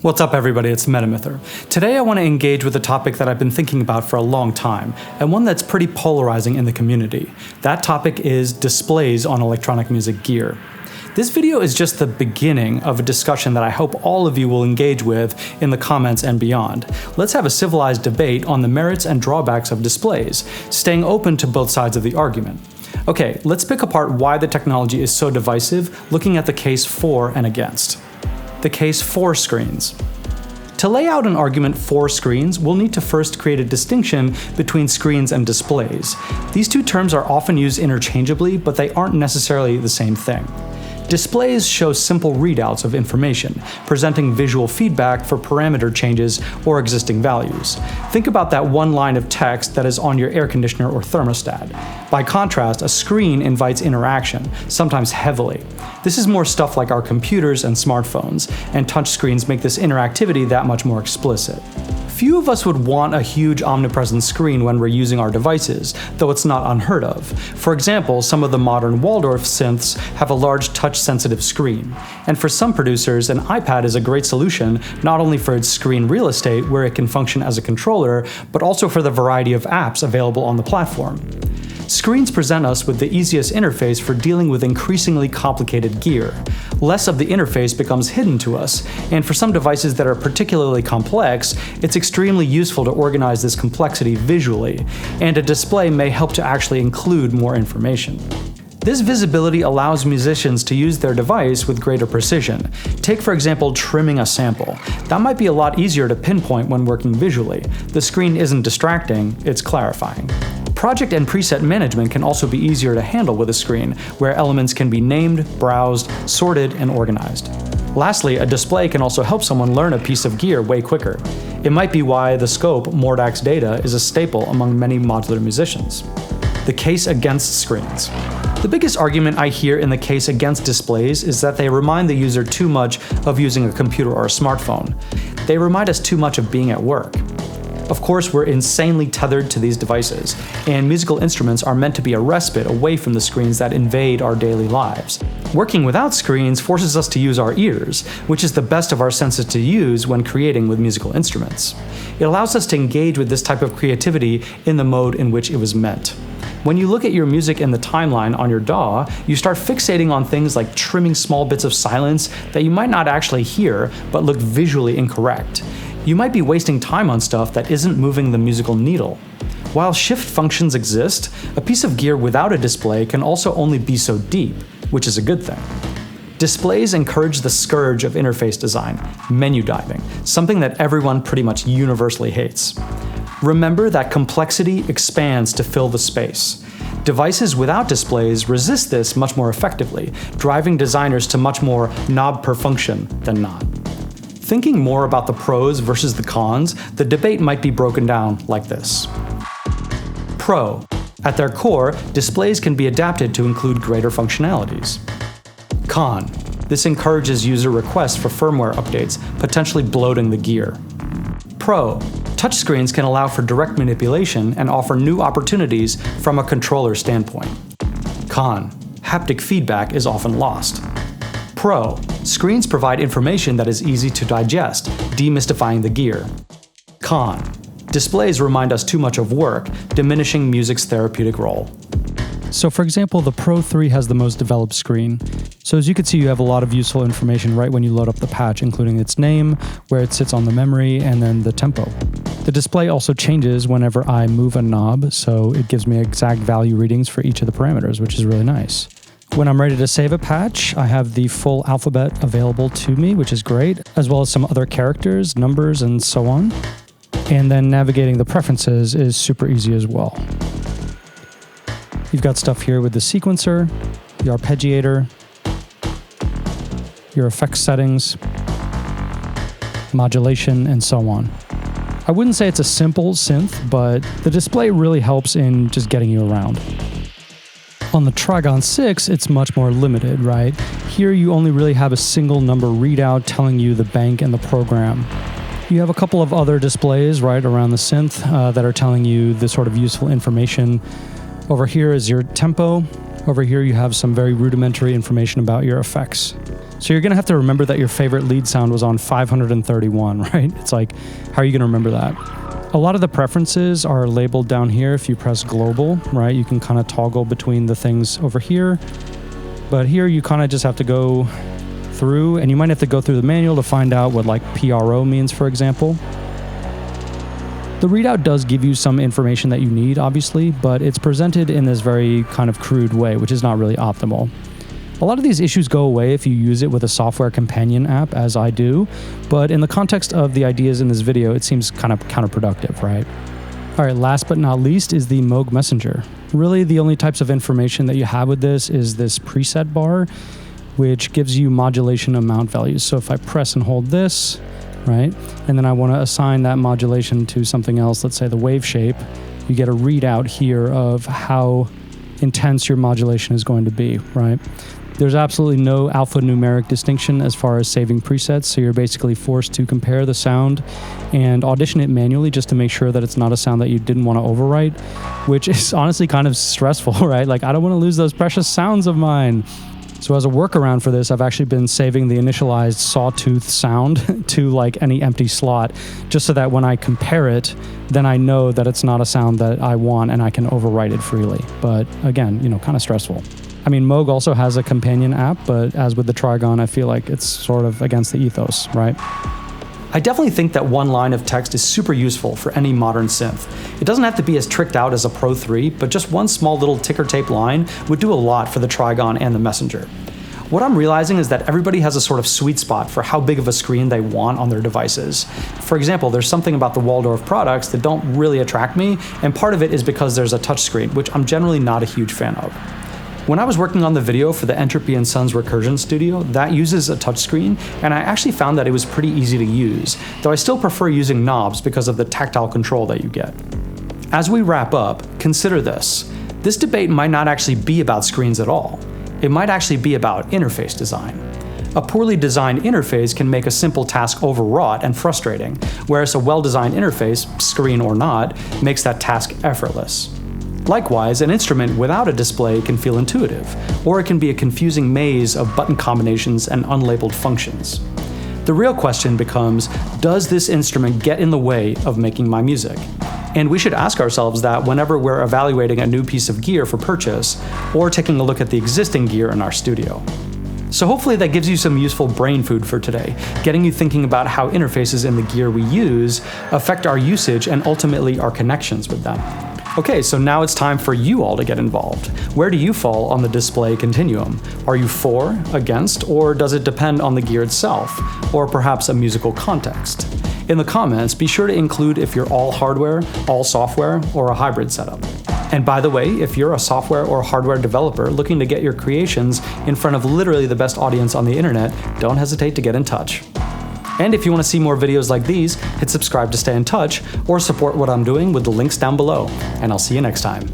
What's up everybody, it's Metamyther. Today I want to engage with a topic that I've been thinking about for a long time, and one that's pretty polarizing in the community. That topic is displays on electronic music gear. This video is just the beginning of a discussion that I hope all of you will engage with in the comments and beyond. Let's have a civilized debate on the merits and drawbacks of displays, staying open to both sides of the argument. Okay, let's pick apart why the technology is so divisive, looking at the case for and against. The case for screens. To lay out an argument for screens, we'll need to first create a distinction between screens and displays. These two terms are often used interchangeably, but they aren't necessarily the same thing. Displays show simple readouts of information, presenting visual feedback for parameter changes or existing values. Think about that one line of text that is on your air conditioner or thermostat. By contrast, a screen invites interaction, sometimes heavily. This is more stuff like our computers and smartphones, and touchscreens make this interactivity that much more explicit. Few of us would want a huge omnipresent screen when we're using our devices, though it's not unheard of. For example, some of the modern Waldorf synths have a large touch-sensitive screen. And for some producers, an iPad is a great solution, not only for its screen real estate, where it can function as a controller, but also for the variety of apps available on the platform. Screens present us with the easiest interface for dealing with increasingly complicated gear. Less of the interface becomes hidden to us, and for some devices that are particularly complex, it's extremely useful to organize this complexity visually, and a display may help to actually include more information. This visibility allows musicians to use their device with greater precision. Take, for example, trimming a sample. That might be a lot easier to pinpoint when working visually. The screen isn't distracting, it's clarifying. Project and preset management can also be easier to handle with a screen, where elements can be named, browsed, sorted, and organized. Lastly, a display can also help someone learn a piece of gear way quicker. It might be why the scope, Mordax data, is a staple among many modular musicians. The case against screens. The biggest argument I hear in the case against displays is that they remind the user too much of using a computer or a smartphone. They remind us too much of being at work. Of course, we're insanely tethered to these devices, and musical instruments are meant to be a respite away from the screens that invade our daily lives. Working without screens forces us to use our ears, which is the best of our senses to use when creating with musical instruments. It allows us to engage with this type of creativity in the mode in which it was meant. When you look at your music in the timeline on your DAW, you start fixating on things like trimming small bits of silence that you might not actually hear, but look visually incorrect. You might be wasting time on stuff that isn't moving the musical needle. While shift functions exist, a piece of gear without a display can also only be so deep, which is a good thing. Displays encourage the scourge of interface design, menu diving, something that everyone pretty much universally hates. Remember that complexity expands to fill the space. Devices without displays resist this much more effectively, driving designers to much more knob per function than not. Thinking more about the pros versus the cons, the debate might be broken down like this. Pro. At their core, displays can be adapted to include greater functionalities. Con. This encourages user requests for firmware updates, potentially bloating the gear. Pro. Touchscreens can allow for direct manipulation and offer new opportunities from a controller standpoint. Con. Haptic feedback is often lost. Pro. Screens provide information that is easy to digest, demystifying the gear. Con. Displays remind us too much of work, diminishing music's therapeutic role. So for example, the Pro 3 has the most developed screen. So as you can see, you have a lot of useful information right when you load up the patch, including its name, where it sits on the memory, and then the tempo. The display also changes whenever I move a knob, so it gives me exact value readings for each of the parameters, which is really nice. When I'm ready to save a patch, I have the full alphabet available to me, which is great, as well as some other characters, numbers, and so on. And then navigating the preferences is super easy as well. You've got stuff here with the sequencer, the arpeggiator, your effects settings, modulation, and so on. I wouldn't say it's a simple synth, but the display really helps in just getting you around. On the Trigon 6, it's much more limited, right? Here you only really have a single number readout telling you the bank and the program. You have a couple of other displays right around the synth that are telling you the sort of useful information. Over here is your tempo. Over here you have some very rudimentary information about your effects. So you're gonna have to remember that your favorite lead sound was on 531, right? It's like, how are you gonna remember that? A lot of the preferences are labeled down here. If you press global, right, you can kind of toggle between the things over here. But here you kind of just have to go through, and you might have to go through the manual to find out what like PRO means, for example. The readout does give you some information that you need, obviously, but it's presented in this very kind of crude way, which is not really optimal. A lot of these issues go away if you use it with a software companion app, as I do, but in the context of the ideas in this video, it seems kind of counterproductive, right? All right, last but not least is the Moog Messenger. Really, the only types of information that you have with this is this preset bar, which gives you modulation amount values. So if I press and hold this, right, and then I want to assign that modulation to something else, let's say the wave shape, you get a readout here of how intense your modulation is going to be, right? There's absolutely no alphanumeric distinction as far as saving presets, so you're basically forced to compare the sound and audition it manually just to make sure that it's not a sound that you didn't want to overwrite, which is honestly kind of stressful, right? Like, I don't want to lose those precious sounds of mine. So as a workaround for this, I've actually been saving the initialized sawtooth sound to like any empty slot, just so that when I compare it, then I know that it's not a sound that I want and I can overwrite it freely. But again, you know, kind of stressful. I mean, Moog also has a companion app, but as with the Trigon, I feel like it's sort of against the ethos, right? I definitely think that one line of text is super useful for any modern synth. It doesn't have to be as tricked out as a Pro 3, but just one small little ticker tape line would do a lot for the Trigon and the Messenger. What I'm realizing is that everybody has a sort of sweet spot for how big of a screen they want on their devices. For example, there's something about the Waldorf products that don't really attract me, and part of it is because there's a touchscreen, which I'm generally not a huge fan of. When I was working on the video for the Entropy and Sons Recursion Studio, that uses a touchscreen, and I actually found that it was pretty easy to use, though I still prefer using knobs because of the tactile control that you get. As we wrap up, consider this. This debate might not actually be about screens at all. It might actually be about interface design. A poorly designed interface can make a simple task overwrought and frustrating, whereas a well-designed interface, screen or not, makes that task effortless. Likewise, an instrument without a display can feel intuitive, or it can be a confusing maze of button combinations and unlabeled functions. The real question becomes, does this instrument get in the way of making my music? And we should ask ourselves that whenever we're evaluating a new piece of gear for purchase, or taking a look at the existing gear in our studio. So hopefully that gives you some useful brain food for today, getting you thinking about how interfaces in the gear we use affect our usage and ultimately our connections with them. Okay, so now it's time for you all to get involved. Where do you fall on the display continuum? Are you for, against, or does it depend on the gear itself, or perhaps a musical context? In the comments, be sure to include if you're all hardware, all software, or a hybrid setup. And by the way, if you're a software or hardware developer looking to get your creations in front of literally the best audience on the internet, don't hesitate to get in touch. And if you want to see more videos like these, hit subscribe to stay in touch, or support what I'm doing with the links down below. And I'll see you next time.